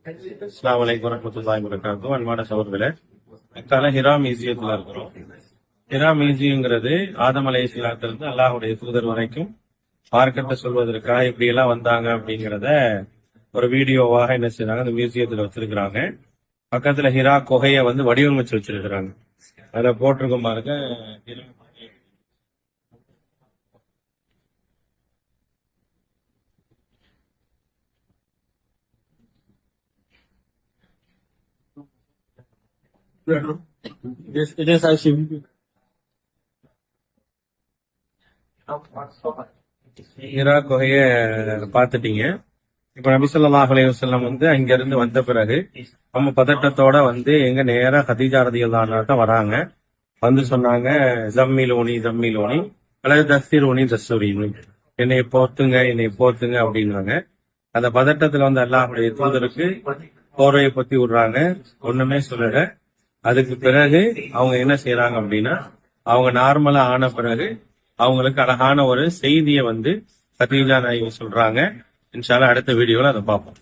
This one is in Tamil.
அஸ்ஸலாமு அலைக்கும் வரஹ்மத்துல்லாஹி வபரகாத்துஹு. அன்பான சகோதரர்களே, மக்கால ஹிரா மியூசியத்துல இருக்கிறோம். ஹிரா மியூசியம்ங்கிறது ஆதம் அலைஹிஸ்ஸலாத்திலிருந்து அல்லாஹ்வுடைய தூதர் வரைக்கும் மார்க்கத்தை சொல்வதற்காக இப்படி எல்லாம் வந்தாங்க அப்படிங்கிறத ஒரு வீடியோவாக என்ன செய்யறாங்க, அந்த மியூசியத்துல வச்சிருக்கிறாங்க. பக்கத்துல ஹிரா குகையை வடிவமைச்சு வச்சிருக்கிறாங்க. அதுல போட்டிருக்கும் பாருங்க, ஹிரா it is Hashim. ஹிரா குகைய பாத்துட்டீங்க. இப்ப நபி ஸல்லல்லாஹு அலைஹி வஸல்லம் அங்க இருந்து வந்த பிறகு நம்ம பதட்டத்தோட எங்க நேரா கதீஜா ரலியல்லாஹு அன்ஹா வராங்க. சொன்னாங்க, ஜம்மிலோனி அல்லது தஸ்ஸூரினி, என்னை போத்துங்க அப்படின்னாங்க. அந்த பதட்டத்துல அல்லாஹ்வுடைய தூதருக்கு போர்வையை பத்தி விடுறாங்க, ஒண்ணுமே சொல்லல. அதுக்கு பிறகு அவங்க என்ன செய்யறாங்க அப்படின்னா, அவங்க நார்மலா ஆன பிறகு அவங்களுக்கு அழகான ஒரு செய்தியை கதீஜா நாயகி சொல்றாங்க. இன்ஷா அல்லாஹ் அடுத்த வீடியோல அதை பார்ப்போம்.